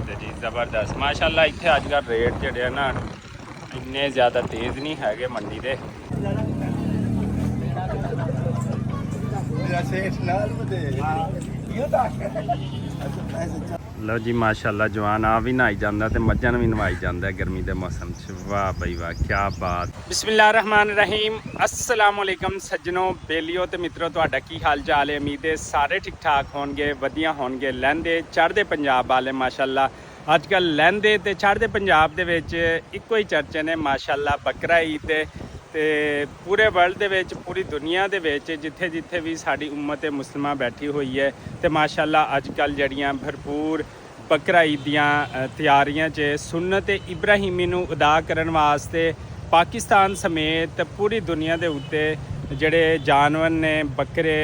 बात है जी, ज़बरदस्त माशाल्लाह। इत्थे अजकल रेट जिहड़े ना इन्ने ज़्यादा तेज़ नहीं है मंडी दे। लो जी माशाल्लाह, जवान आ भी नहाई जाता तो मझां भी नवाई जाता है गर्मी के मौसम च। वाह बई वाह, क्या बात। बिस्मिल्लाहिर्रहमानिर्रहीम, अस्सलाम वालेकुम सज्जनों, बेलियो ते मित्रों, तुहाडा की हाल चाल है? उम्मीद है सारे ठीक ठाक होणगे, वधिया होणगे। लहंदे चढ़दे पंजाब वाले माशाल्लाह अजकल लहंदे ते चढ़दे पंजाब दे विच इक्को ही चर्चे ने माशाल्लाह। बकरा ईद ते पूरे वर्ल्ड दे विच, पूरी दुनिया दे विच जिथे जिथे भी साडी उम्मत मुस्लिमा बैठी हुई है ते माशाल्लाह अजकल जड़ियां भरपूर बकरा ईद दियां तैयारियां च सुन्नत इब्राहिमी नूं अदा करन वास्ते पाकिस्तान समेत पूरी दुनिया दे उत्ते जड़े जानवर ने बकरे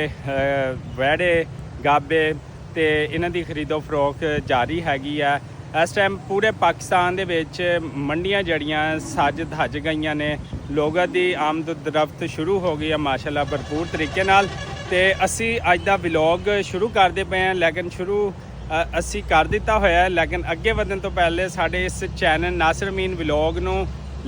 वैड़े गाबे ते इन्हां दी खरीदो फरोख जारी हैगी है। इस टाइम पूरे पाकिस्तान दे विच मंडियां जड़ियां सज धज गईयां ने, लोगों की आमदरफ्त शुरू हो गई है माशाल्लाह भरपूर तरीके नाल। ते असी अज दा व्लॉग शुरू करते पे हैं, लेकिन शुरू असी कर दिता होया है, लेकिन अगे वधन तो पहले साडे इस चैनल नासिर अमीन व्लॉग नूं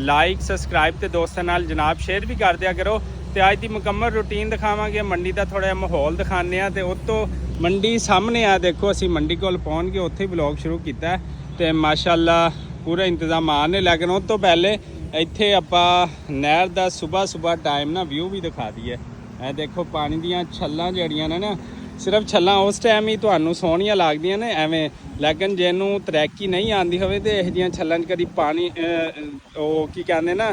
लाइक सबसक्राइब ते दोस्तां नाल जनाब शेयर भी कर दिया करो। तो अज की मुकम्मल रूटीन दिखावांगे, मंडी का थोड़ा माहौल दिखाने आ। ते उतो मंडी सामने आ, देखो असी मंडी कोल पहुँच के उत्थे व्लॉग शुरू किया तो माशाल्लाह पूरा इंतजामान है। लेकिन उस तो पहले इत्थे आपां नहर का सुबह सुबह टाइम ना व्यू भी दिखा दीए। ए देखो पानी दियां छल्लां जड़ियां ने ना, सिर्फ छल्लां उस टाइम ही तुहानूं सोहणियां लगदियां ने एवें, लेकिन जिन्हों तरैकी नहीं आती होवे तो इहो जिहियां छल्लां च कदी पानी वो की कहंदे ना,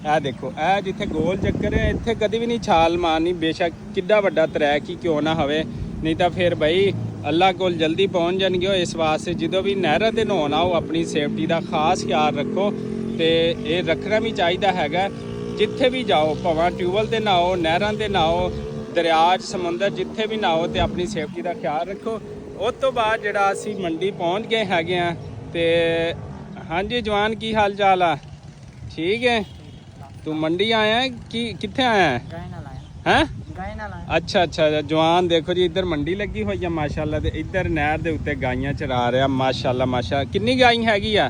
ए देखो ए जिथे गोल चक्कर है इत्थे कभी भी नहीं छाल मारनी, बेशक किड्डा वड्डा तरैक ही क्यों ना होवे, नहीं तो फिर बई अल्लाह कोल जल्दी पहुँच जाएंगे। इस वास्ते जो भी नहर से नहाउणा हो अपनी सेफ्टी का खास ख्याल रखो। तो ये रखना भी चाहिए हैगा, जिथे भी जाओ भावें ट्यूबवैल से नहाओ, नहरों से नहाओ, दरिया समुंदर जिथे भी नहाओ तो अपनी सेफ्टी का ख्याल रखो। उस तो बाद जरा असी मंडी पहुँच गए हैगे हैं। तो हाँ जी जवान की हाल चाल आ? ठीक है, तू मंडी आया है कि कित्थे आया है? अच्छा अच्छा जवान देखो जी, इधर मंडी लगी हुई है माशाल्लाह, ते इधर नहर दे उत्ते गाइयां चरा रहा माशाल्लाह। माशाल्लाह कितनी गाय हैगी आ?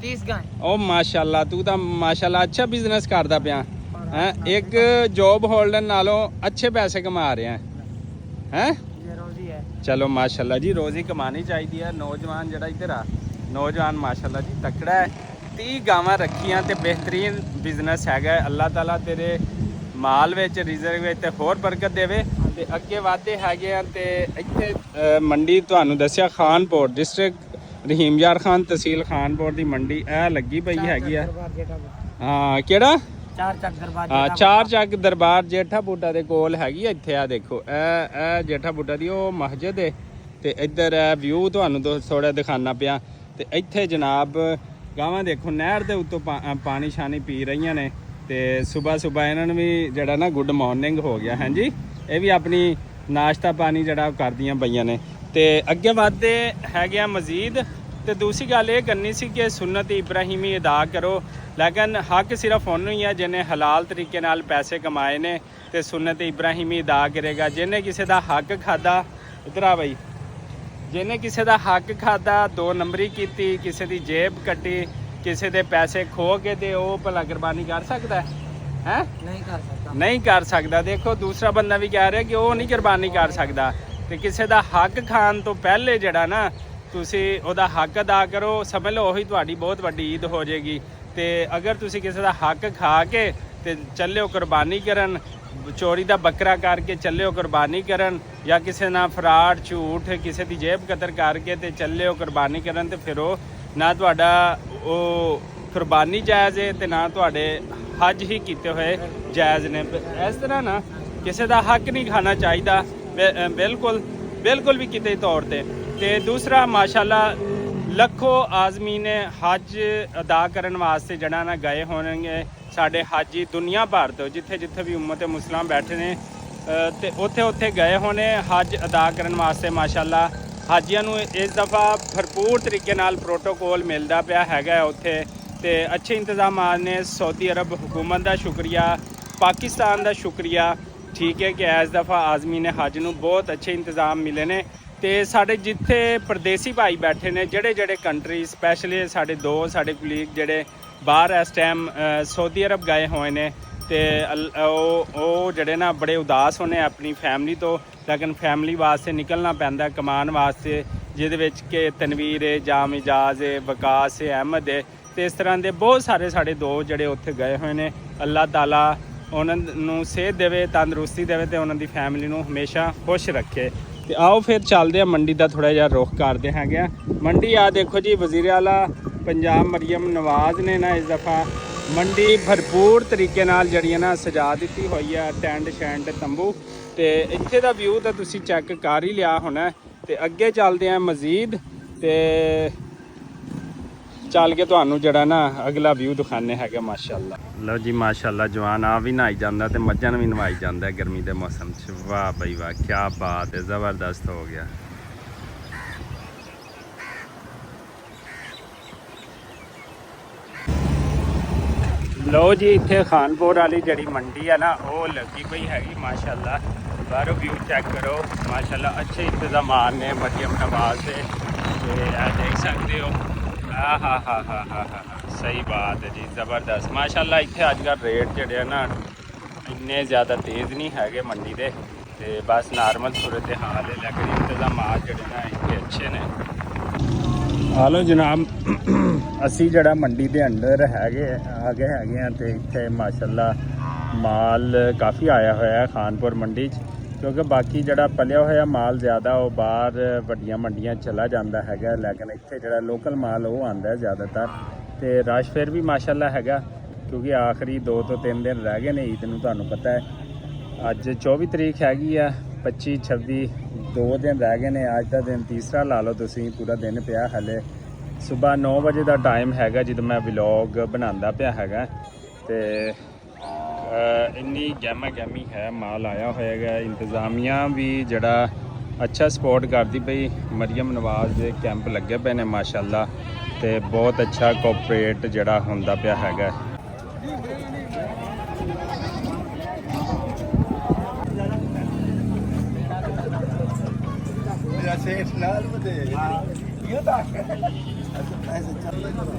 30 गाय। ओ माशाल्लाह, तू तो माशाल्लाह अच्छा बिजनेस करदा पिया है। एक जॉब होल्डर नालों अच्छे पैसे कमा रहे हैं। चलो माशाल्लाह जी, रोजी कमानी चाहिए है। नौजवान जरा इधर आ, नौजवान माशाल्लाह जी तकड़ा है। 30 गावां रखियां ते बेहतरीन बिजनेस हैगा। अल्लाह ताला तेरे माल विच रिजर्व विच होर बरकत देवे ते अगे वाधे हैगे आ। ते इत्थे मंडी तुहानूं दस्सिया खानपुर डिस्ट्रिक्ट रहीम यार खान तहसील खानपुर की मंडी ए लगी पई हैगी आ। हाँ केड़ा? चार चक दरबार जेठा बूटा के कोल हैगी आ। इत्थे आ देखो ए जेठा बूटा दी ओ मस्जिद है। ते इधर व्यू तुहानूं थोड़ा दिखाना पिया। ते इत्थे जनाब गावां देखो नहर दे उत्तों पानी शानी पी रही ने। तो सुबह सुबह इन्होंने भी जरा ना गुड मॉर्निंग हो गया। हाँ जी, ये भी अपनी नाश्ता पानी जरा कर दियाँ पईयां ने। तो अगे वधदे है मजीद। तो दूसरी गल ये करनी सी कि सुन्नत इब्राहिमी अदा करो, लेकिन हक सिर्फ उन्होंने ही है जिन्हें हलाल तरीके नाल पैसे कमाए ने। तो सुन्नत इब्राहिमी अदा करेगा। जिन्हें किसी का हक खादा, इधर आ बई, जिन्हें किसी का हक खादा, 2 नंबरी की, किसी की जेब कट्टी, किसी के पैसे खो के ते वो भला कुर्बानी कर सकता है? नहीं कर सकता। देखो दूसरा बंदा भी कह रहा है कि वो नहीं कुर्बानी कर सकता। तो किसी का हक खान तो पहले जड़ा ना तुसी ओदा हक अदा करो, समझ लो वही तुहाडी बहुत वड्डी ईद हो जाएगी। तो अगर तुसी किसी का हक खा के ते चले हो कुर्बानी करन, चोरी का बकरा करके चले हो कुर्बानी करन, या किसी ना फ्राड झूठ किसी की जेब कतर करके ते चले हो कुर्बानी करन, तो फिर वो ना तुहाडा वो कुर्बानी जायज़ है, तो ना तुहाडे हज ही किए हुए जायज़ ने। इस तरह ना किसी का हक नहीं खाना चाहिए बिल्कुल बिल्कुल भी किसी तौर पर। तो दूसरा माशाल्लाह लखों आज़मी ने हज अदा करने वास्ते जड़ा ना गए होंगे साढ़े हाजी दुनिया भर तो, जिथे जिथे भी उम्मत मुस्लिम बैठे ने तो उत्थे उत्थे गए होने हज अदा करने वास्ते। माशाल्लाह हाजियां नूं इस दफ़ा भरपूर तरीके नाल प्रोटोकॉल मिलता पिया हैगा उत्थे। ते अच्छे इंतजाम ने। सऊदी अरब हुकूमत का शुक्रिया, पाकिस्तान का शुक्रिया, ठीक है कि इस दफ़ा आज़मी ने हज नूं बहुत अच्छे इंतजाम मिले ने। ਤੇ ਸਾਡੇ ਜਿੱਥੇ ਪਰਦੇਸੀ ਭਾਈ ਬੈਠੇ ਨੇ ਜਿਹੜੇ ਕੰਟਰੀ ਸਪੈਸ਼ਲੀ ਸਾਡੇ ਕੁਲੀਗ ਜਿਹੜੇ ਬਾਹਰ ਇਸ ਟਾਈਮ ਸਾਊਦੀ ਅਰਬ ਗਏ ਹੋਏ ਨੇ ਤੇ ਉਹ ਜਿਹੜੇ ਨਾ ਬੜੇ ਉਦਾਸ ਹੋਣੇ ਆਪਣੀ ਫੈਮਿਲੀ ਤੋਂ, ਲੇਕਿਨ ਫੈਮਿਲੀ ਵਾਸਤੇ ਨਿਕਲਣਾ ਪੈਂਦਾ ਕਮਾਉਣ ਵਾਸਤੇ, ਜਿਹਦੇ ਵਿੱਚ ਕਿ ਤਨਵੀਰ ਹੈ, ਜਾਮ ਇਜਾਜ਼ ਹੈ, ਵਕਾਸ ਹੈ, ਅਹਿਮਦ ਹੈ ਤੇ ਇਸ ਤਰ੍ਹਾਂ ਦੇ ਬਹੁਤ ਸਾਰੇ ਸਾਡੇ ਦੋਸਤ ਜਿਹੜੇ ਉੱਥੇ ਗਏ ਹੋਏ ਨੇ। ਅੱਲਾਹ ਤਾਲਾ ਉਹਨਾਂ ਨੂੰ ਸਿਹਤ ਦੇਵੇ, ਤੰਦਰੁਸਤੀ ਦੇਵੇ ਤੇ ਉਹਨਾਂ ਦੀ ਫੈਮਿਲੀ ਨੂੰ ਹਮੇਸ਼ਾ ਖੁਸ਼ ਰੱਖੇ। ਤੇ ਆਓ ਫਿਰ ਚੱਲਦੇ ਆ ਮੰਡੀ ਦਾ ਥੋੜਾ ਜਿਹਾ ਰੁਖ ਕਰਦੇ ਹੈਗੇ। ਮੰਡੀ ਆ ਦੇਖੋ ਜੀ, ਵਜ਼ੀਰ ਆਲਾ ਪੰਜਾਬ ਮਰੀਮ ਨਵਾਜ਼ ਨੇ ਨਾ ਇਸ ਦਫਾ ਮੰਡੀ ਭਰਪੂਰ ਤਰੀਕੇ ਨਾਲ ਜਿਹੜੀਆਂ ਨਾ ਸਜਾ ਦਿੱਤੀ ਹੋਈ ਹੈ, ਟੈਂਟ ਸ਼ੈਂਟ ਤੰਬੂ, ਤੇ ਇੱਥੇ ਦਾ ਵਿਊ ਤਾਂ ਤੁਸੀਂ ਚੈੱਕ ਕਰ ਹੀ ਲਿਆ ਹੋਣਾ। ਤੇ ਅੱਗੇ ਚੱਲਦੇ ਆ ਮਜ਼ੀਦ ਤੇ ਚੱਲ ਕੇ ਤੁਹਾਨੂੰ ਜਿਹੜਾ ਨਾ ਅਗਲਾ ਵਿਊ ਦਿਖਾਣੇ ਹੈਗਾ। ਮਾਸ਼ਾਅੱਲਾ, ਲਓ ਜੀ ਮਾਸ਼ਾਅੱਲਾ, ਜਵਾਨ ਆ ਵੀ ਨਹਾਈ ਜਾਂਦਾ ਤੇ ਮੱਝਾਂ ਨੂੰ ਵੀ ਨਵਾਈ ਜਾਂਦਾ ਗਰਮੀ ਦੇ ਮੌਸਮ 'ਚ। ਵਾਹ ਬਈ ਵਾਹ, ਕੀ ਬਾਤ ਹੈ, ਜ਼ਬਰਦਸਤ ਹੋ ਗਿਆ। ਲਓ ਜੀ, ਇੱਥੇ ਖਾਨਪੁਰ ਵਾਲੀ ਜਿਹੜੀ ਮੰਡੀ ਹੈ ਨਾ ਉਹ ਲੱਗੀ ਪਈ ਹੈਗੀ ਮਾਸ਼ਾਅੱਲਾ। ਬਾਹਰੋਂ ਵਿਊ ਚੈੱਕ ਕਰੋ ਮਾਸ਼ਾਅੱਲਾ, ਅੱਛੇ ਇੰਤਜ਼ਾਮਾਤ ਨੇ ਮਰੀਮ ਨਵਾਜ਼ ਦੇ। ਤੇ ਇਹ ਦੇਖ ਸਕਦੇ ਹੋ, ਹਾ ਸਹੀ ਬਾਤ ਹੈ ਜੀ, ਜ਼ਬਰਦਸਤ ਮਾਸ਼ਾਅੱਲਾ। ਇੱਥੇ ਅੱਜ ਕੱਲ੍ਹ ਰੇਟ ਜਿਹੜੇ ਆ ਨਾ ਇੰਨੇ ਜ਼ਿਆਦਾ ਤੇਜ਼ ਨਹੀਂ ਹੈਗੇ ਮੰਡੀ ਦੇ, ਤੇ ਬਸ ਨਾਰਮਲ ਸੂਰਤ ਹਾਲ ਹੈ, ਲੇਕਿਨ ਇੰਤਜ਼ਾਮਾਤ ਜਿਹੜੇ ਨਾ ਇੱਥੇ ਅੱਛੇ ਨੇ। ਹਾਲੋ ਜਨਾਬ, ਅਸੀਂ ਜਿਹੜਾ ਮੰਡੀ ਦੇ ਅੰਦਰ ਆ ਗਏ ਆ ਤੇ ਇੱਥੇ ਮਾਸ਼ਾਅੱਲਾ ਮਾਲ ਕਾਫੀ ਆਇਆ ਹੋਇਆ ਹੈ ਖਾਨਪੁਰ ਮੰਡੀ 'ਚ, ਕਿਉਂਕਿ ਬਾਕੀ ਜਿਹੜਾ ਪਲਿਆ ਹੋਇਆ ਮਾਲ ਜ਼ਿਆਦਾ ਉਹ ਬਾਹਰ ਵੱਡੀਆਂ ਮੰਡੀਆਂ ਚਲਾ ਜਾਂਦਾ ਹੈਗਾ, ਲੇਕਿਨ ਇੱਥੇ ਜਿਹੜਾ ਲੋਕਲ ਮਾਲ ਉਹ ਆਉਂਦਾ ਜ਼ਿਆਦਾਤਰ। ਤੇ ਰਸ਼ ਫਿਰ ਵੀ ਮਾਸ਼ਾਅੱਲਾ ਹੈਗਾ, ਕਿਉਂਕਿ ਆਖਰੀ 2 ਤੋਂ 3 ਦਿਨ ਰਹਿ ਗਏ ਨੇ ਈਦ ਨੂੰ। ਤੁਹਾਨੂੰ ਪਤਾ ਹੈ ਅੱਜ 24 ਤਰੀਕ ਹੈਗੀ ਆ, 25 26 2 ਦਿਨ ਰਹਿ ਗਏ ਨੇ। ਅੱਜ ਦਾ ਦਿਨ ਤੀਸਰਾ ਲਾ ਲਓ ਤੁਸੀਂ, ਪੂਰਾ ਦਿਨ ਪਿਆ ਹਲੇ। ਸਵੇਰ 9 ਵਜੇ ਦਾ ਟਾਈਮ ਹੈਗਾ ਜਦੋਂ ਮੈਂ ਵਲੌਗ ਬਣਾਉਂਦਾ ਪਿਆ ਹੈਗਾ, ਤੇ ਇੰਨੀ ਗਹਿਮੀ ਹੈ, ਮਾਲ ਆਇਆ ਹੋਇਆ ਹੈਗਾ। ਇੰਤਜ਼ਾਮੀਆਂ ਵੀ ਜਿਹੜਾ ਅੱਛਾ ਸਪੋਰਟ ਕਰਦੀ ਪਈ, ਮਰੀਮ ਨਵਾਜ਼ ਦੇ ਕੈਂਪ ਲੱਗੇ ਪਏ ਨੇ ਮਾਸ਼ਾਅੱਲਾ, ਤੇ ਬਹੁਤ ਅੱਛਾ ਕੋਆਪਰੇਟ ਜਿਹੜਾ ਹੁੰਦਾ ਪਿਆ ਹੈਗਾ।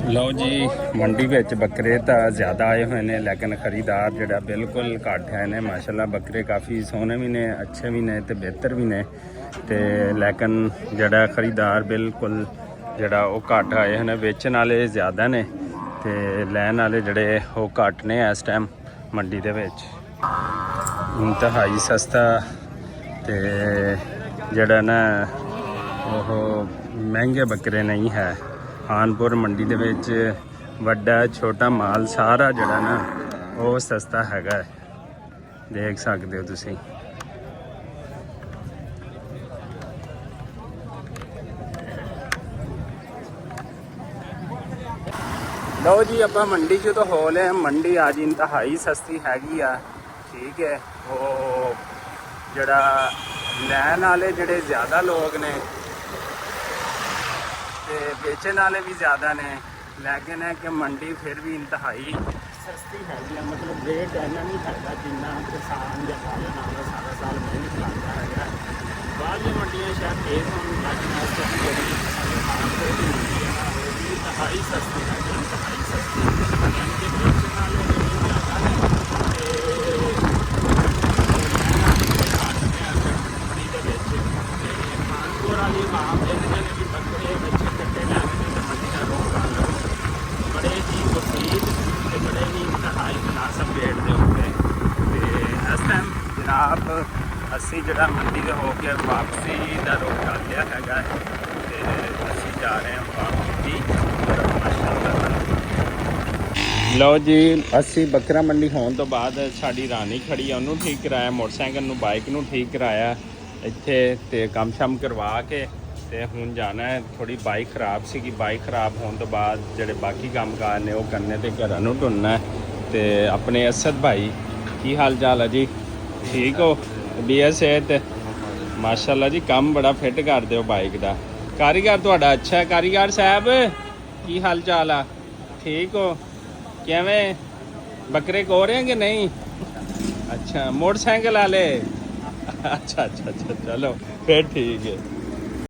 ਲਓ ਜੀ, ਮੰਡੀ ਵਿੱਚ ਬੱਕਰੇ ਤਾਂ ਜ਼ਿਆਦਾ ਆਏ ਹੋਏ ਨੇ, ਲੇਕਿਨ ਖਰੀਦਾਰ ਜਿਹੜਾ ਬਿਲਕੁਲ ਘੱਟ ਹੈ ਨੇ ਮਾਸ਼ਾਅੱਲਾ। ਬੱਕਰੇ ਕਾਫੀ ਸੋਹਣੇ ਵੀ ਨੇ, ਅੱਛੇ ਵੀ ਨੇ ਤੇ ਬਿਹਤਰ ਵੀ ਨੇ, ਤੇ ਲੇਕਿਨ ਜਿਹੜਾ ਖਰੀਦਾਰ ਬਿਲਕੁਲ ਜਿਹੜਾ ਉਹ ਘੱਟ ਆਏ ਹਨ। ਵੇਚਣ ਵਾਲੇ ਜ਼ਿਆਦਾ ਨੇ ਤੇ ਲੈਣ ਵਾਲੇ ਜਿਹੜੇ ਉਹ ਘੱਟ ਨੇ ਇਸ ਟਾਈਮ ਮੰਡੀ ਦੇ ਵਿੱਚ। ਇੰਤਹਾਈ ਸਸਤਾ ਤੇ ਜਿਹੜਾ ਨਾ ਉਹ ਮਹਿੰਗੇ ਬੱਕਰੇ ਨਹੀਂ ਹੈ ਖਾਨਪੁਰ ਮੰਡੀ ਦੇ ਵਿੱਚ। ਵੱਡਾ ਛੋਟਾ ਮਾਲ ਸਾਰਾ ਜਿਹੜਾ ਨਾ ਉਹ ਸਸਤਾ ਹੈਗਾ, ਦੇਖ ਸਕਦੇ ਹੋ ਤੁਸੀਂ। ਲਓ ਜੀ, ਆਪਾਂ ਮੰਡੀ 'ਚ ਤਾਂ ਹੋ ਲਏ। ਮੰਡੀ ਅੱਜ ਇੰਤਹਾਈ ਸਸਤੀ ਹੈਗੀ ਆ, ਠੀਕ ਹੈ। ਉਹ ਜਿਹੜਾ ਲੈਣ ਵਾਲੇ ਜਿਹੜੇ ਜ਼ਿਆਦਾ ਲੋਕ ਨੇ ਤੇ ਵੇਚਣ ਵਾਲੇ ਵੀ ਜ਼ਿਆਦਾ ਨੇ, ਲੇਕਿਨ ਹੈ ਕਿ ਮੰਡੀ ਫਿਰ ਵੀ ਇੰਤਹਾਈ ਸਸਤੀ ਹੈਗੀ ਆ। ਮਤਲਬ ਰੇਟ ਇੰਨਾ ਨਹੀਂ ਹੈਗਾ ਜਿੰਨਾ ਕਿਸਾਨ ਜਾਂ ਸਾਰਾ ਸਾਲ ਮਿਹਨਤ ਕਰਦਾ ਹੈਗਾ। ਬਾਹਰਲੀ ਮੰਡੀਆਂ ਸ਼ਾਇਦ ਤੇਜ਼ ਹੋਣ, ਲੇਕਿਨ ਇਸ ਤੋਂ ਜਿਹੜੀ ਸਾਡੇ ਖਾਨਪੁਰ ਦੀ ਮੰਡੀ ਹੈ ਨਾ ਉਹ ਵੀ ਇੰਤਹਾਈ ਸਸਤੀ ਹੈਗੀ, ਇੰਤਹਾਈ ਸਸਤੀ। ਯਾਨੀ ਕਿ ਵੇਚਣ ਵਾਲੇ ਜਿਹੜੇ ਜ਼ਿਆਦਾ ਨੇ ਖਾਨਪੁਰ ਵਾਲੀ ਮਾਂ ਇਹਦੇ ਵੀ ਬੱਕਰੇ ਬੱਚੇ ਕੱਟੇ ਲੈਣੇ ਨੇ, ਮੰਡੀ ਦਾ ਰੋਕ ਕਰ ਲਓ। ਬੜੇ ਹੀ ਵਸੀਤ ਤੇ ਬੜੇ ਹੀ ਇੰਤਹਾਈ ਮੁਨਾਸਬ ਰੇਟ ਦੇ ਉੱਤੇ। ਤੇ ਇਸ ਟਾਈਮ ਜਨਾਬ ਅਸੀਂ ਜਿਹੜਾ ਮੰਡੀ ਦੇ ਹੋ ਕੇ ਵਾਪਸੀ ਦਾ ਰੋਕ ਕਰ ਲਿਆ ਹੈਗਾ, ਤੇ ਅਸੀਂ ਜਾ ਰਹੇ ਹਾਂ ਵਾਪਸੀ ਤਰਫ ਮਾਸ਼ਾਅੱਲਾ। ਲਓ ਜੀ, ਅਸੀਂ ਬੱਕਰਾ ਮੰਡੀ ਹੋਣ ਤੋਂ ਬਾਅਦ ਸਾਡੀ ਰਾਣੀ ਖੜੀ ਆ, ਉਹਨੂੰ ਠੀਕ ਕਰਾਇਆ, ਮੋਟਰਸਾਈਕਲ ਨੂੰ ਬਾਈਕ ਨੂੰ ਠੀਕ ਕਰਾਇਆ ਇੱਥੇ, ਤੇ ਕੰਮ ਸ਼ਮ ਕਰਵਾ ਕੇ ਤੇ ਹੁਣ ਜਾਣਾ ਹੈ। ਥੋੜੀ ਬਾਈਕ ਖਰਾਬ ਸੀਗੀ, ਬਾਈਕ ਖਰਾਬ ਹੋਣ ਤੋਂ ਬਾਅਦ ਜਿਹੜੇ ਬਾਕੀ ਕੰਮਕਾਰ ਨੇ ਉਹ ਕਰਨੇ ਤੇ ਘਰਾਂ ਨੂੰ ਢੁੰਨਣਾ। ਤੇ ਆਪਣੇ ਅਸਦ ਭਾਈ, ਕੀ ਹਾਲ ਚਾਲ ਹੈ ਜੀ? ਠੀਕ ਹੋ? BS ਤੇ ਮਾਸ਼ਾਅੱਲਾ ਜੀ, ਕੰਮ ਬੜਾ ਫਿੱਟ ਕਰਦੇ ਹੋ ਬਾਈਕ ਦਾ। ਕਾਰੀਗਰ ਤੁਹਾਡਾ ਅੱਛਾ ਹੈ। ਕਾਰੀਗਰ ਸਾਹਿਬ ਕੀ ਹਾਲ ਚਾਲ ਆ? ਠੀਕ ਹੋ? ਕਿਵੇਂ ਬੱਕਰੇ ਕੋ ਰਹੇ ਕਿ ਨਹੀਂ? ਅੱਛਾ, ਮੋਟਰਸਾਈਕਲ ਵਾਲੇ, ਅੱਛਾ, ਚਲੋ ਫਿਰ ਠੀਕ ਹੈ।